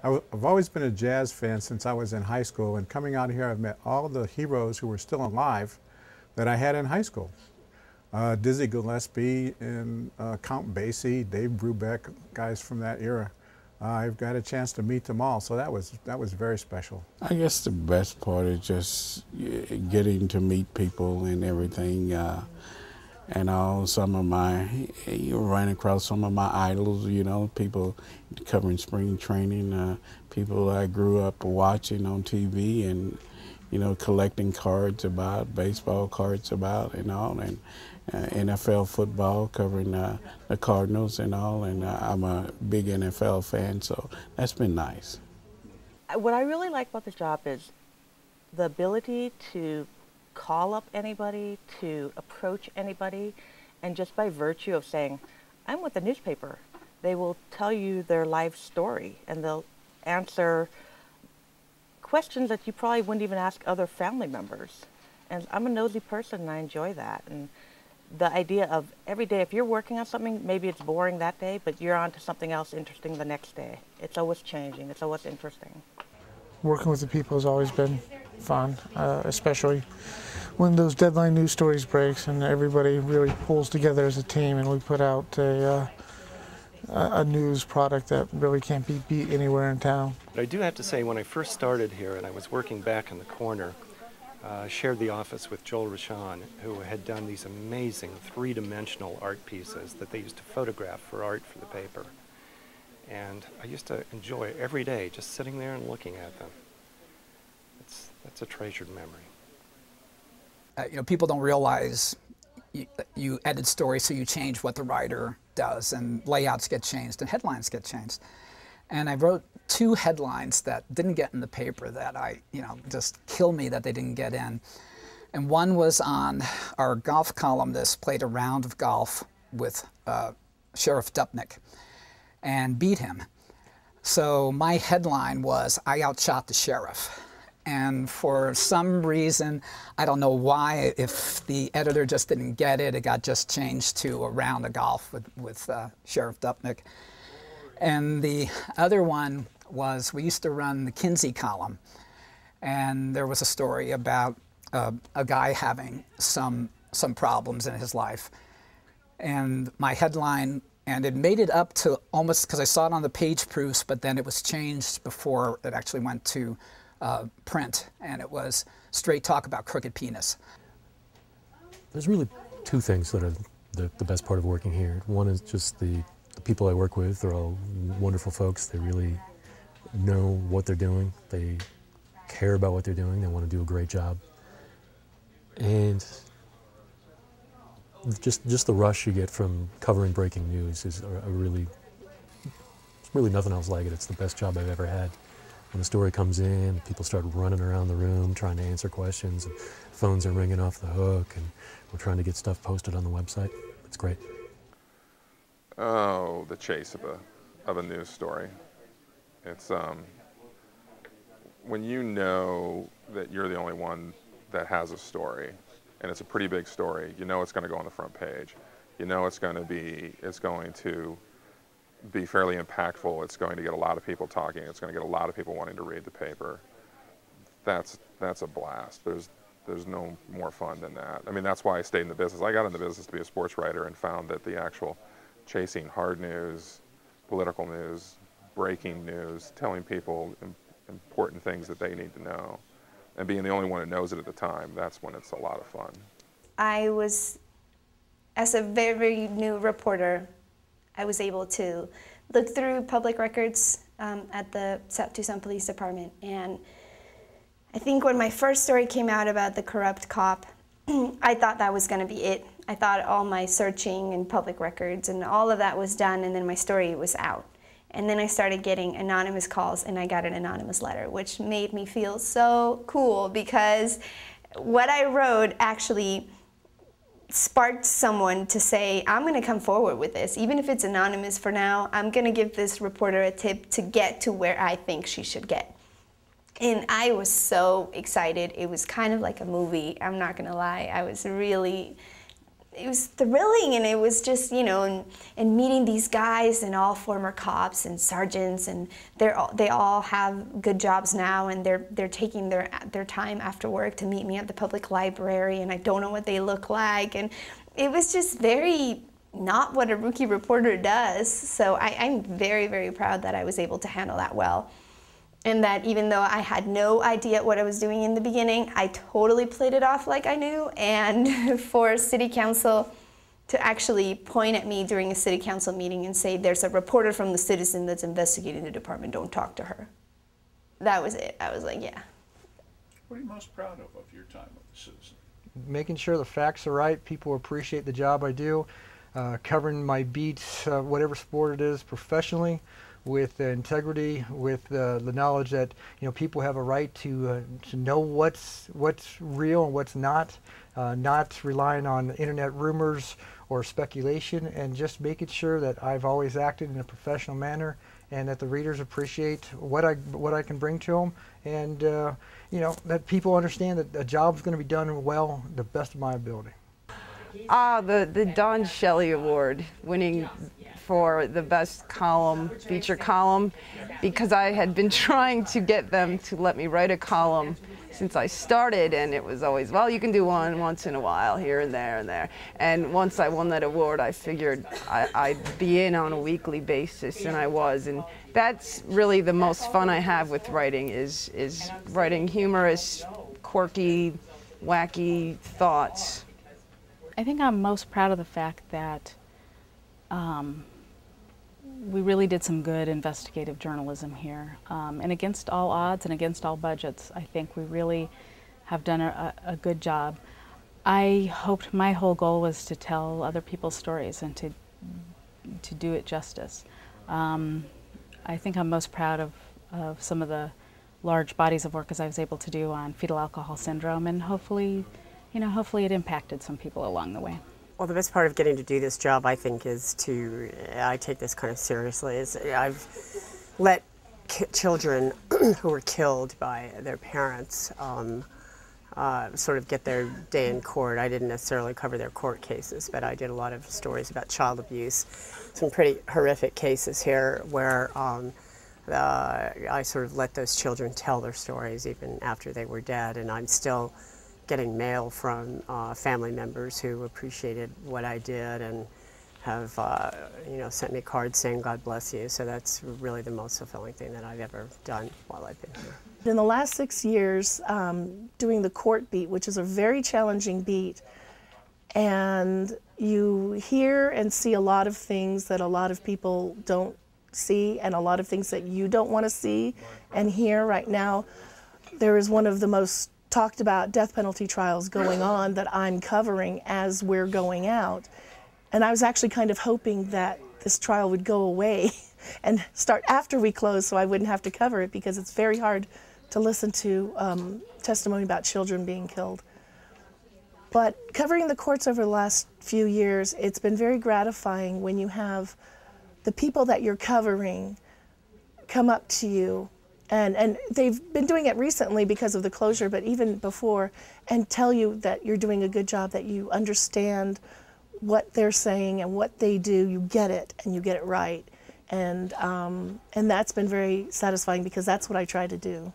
I've always been a jazz fan since I was in high school, and coming out here I've met all the heroes who were still alive that I had in high school. Dizzy Gillespie and Count Basie, Dave Brubeck, guys from that era. I've got a chance to meet them all, so that was very special. I guess the best part is just getting to meet people and everything. And all some of you ran across some of my idols, you know, people covering spring training, people I grew up watching on TV and, you know, collecting cards about, baseball cards about and all, and NFL football, covering the Cardinals and all, and I'm a big NFL fan, so that's been nice. What I really like about this job is the ability to call up anybody, to approach anybody, and just by virtue of saying, I'm with the newspaper, they will tell you their life story, and they'll answer questions that you probably wouldn't even ask other family members. And I'm a nosy person, and I enjoy that. And the idea of every day, if you're working on something, maybe it's boring that day, but you're on to something else interesting the next day. It's always changing, it's always interesting. Working with the people has always been fun, especially when those deadline news stories breaks and everybody really pulls together as a team and we put out a news product that really can't be beat anywhere in town. But I do have to say, when I first started here and I was working back in the corner, shared the office with Joel Rochon, who had done these amazing three-dimensional art pieces that they used to photograph for art for the paper. And I used to enjoy every day just sitting there and looking at them. That's a treasured memory. You know, people don't realize you edit stories, so you change what the writer does, and layouts get changed, and headlines get changed. And I wrote 2 headlines that didn't get in the paper that just kill me that they didn't get in. And one was on our golf columnist played a round of golf with Sheriff Dupnick and beat him. So my headline was, I outshot the sheriff. And for some reason, I don't know why, if the editor just didn't get it, it got just changed to a round of golf with Sheriff Dupnick. And the other one was, we used to run the Kinsey column, and there was a story about a guy having some problems in his life. And my headline, and it made it up to almost, because I saw it on the page proofs, but then it was changed before it actually went to print, and it was Straight Talk About Crooked Penis. There's really 2 things that are the best part of working here. One is just the people I work with. They're all wonderful folks. They really know what they're doing. They care about what they're doing. They want to do a great job. And just the rush you get from covering breaking news is really nothing else like it. It's the best job I've ever had. When the story comes in, people start running around the room trying to answer questions, and phones are ringing off the hook, and we're trying to get stuff posted on the website. It's great. Oh, the chase of a news story. It's when you know that you're the only one that has a story, and it's a pretty big story. You know it's going to go on the front page. You know it's going to be fairly impactful. It's going to get a lot of people talking. It's going to get a lot of people wanting to read the paper. That's a blast. There's no more fun than that. I mean, that's why I stayed in the business. I got in the business to be a sports writer and found that the actual chasing hard news, political news, breaking news, telling people important things that they need to know, and being the only one that knows it at the time, that's when it's a lot of fun. I was, as a very new reporter, I was able to look through public records at the South Tucson Police Department, and I think when my first story came out about the corrupt cop, I thought that was going to be it. I thought all my searching and public records and all of that was done, and then my story was out. And then I started getting anonymous calls, and I got an anonymous letter, which made me feel so cool, because what I wrote actually sparked someone to say, I'm going to come forward with this. Even if it's anonymous for now, I'm going to give this reporter a tip to get to where I think she should get. And I was so excited. It was kind of like a movie, I'm not going to lie. I was really it was thrilling, and it was just, you know, and meeting these guys and all former cops and sergeants, and they all have good jobs now, and they're taking their time after work to meet me at the public library, and I don't know what they look like, and it was just very not what a rookie reporter does. So I'm very, very proud that I was able to handle that well. And that even though I had no idea what I was doing in the beginning, I totally played it off like I knew. And for city council to actually point at me during a city council meeting and say, there's a reporter from the Citizen that's investigating the department, don't talk to her. That was it. I was like, yeah. What are you most proud of your time with the Citizen? Making sure the facts are right, people appreciate the job I do, covering my beats, whatever sport it is, professionally, with integrity, with the knowledge that, you know, people have a right to know what's real and what's not relying on internet rumors or speculation, and just making sure that I've always acted in a professional manner and that the readers appreciate what I can bring to them, and you know, that people understand that a job is going to be done well, the best of my ability. The Don Shelley Award, winning for the best column, feature column, because I had been trying to get them to let me write a column since I started, and it was always, well, you can do one once in a while, here and there and there. And once I won that award, I figured I'd be in on a weekly basis, and I was. And that's really the most fun I have with writing, is writing humorous, quirky, wacky thoughts. I think I'm most proud of the fact that we really did some good investigative journalism here. And against all odds and against all budgets, I think we really have done a good job. I hoped my whole goal was to tell other people's stories and to do it justice. I think I'm most proud of some of the large bodies of work as I was able to do on fetal alcohol syndrome, and hopefully, you know, hopefully it impacted some people along the way. Well, the best part of getting to do this job, I think, is I take this kind of seriously, is I've let children who were killed by their parents sort of get their day in court. I didn't necessarily cover their court cases, but I did a lot of stories about child abuse. Some pretty horrific cases here where I sort of let those children tell their stories even after they were dead, and I'm still getting mail from family members who appreciated what I did and have you know, sent me cards saying God bless you. So that's really the most fulfilling thing that I've ever done while I've been here. In the last 6 years, doing the court beat, which is a very challenging beat, and you hear and see a lot of things that a lot of people don't see, and a lot of things that you don't want to see and hear. Right now, there is one of the most talked about death penalty trials going on that I'm covering as we're going out. And I was actually kind of hoping that this trial would go away and start after we close so I wouldn't have to cover it, because it's very hard to listen to testimony about children being killed. But covering the courts over the last few years, it's been very gratifying when you have the people that you're covering come up to you, and they've been doing it recently because of the closure, but even before, and tell you that you're doing a good job, that you understand what they're saying and what they do, you get it, and you get it right. And that's been very satisfying, because that's what I try to do.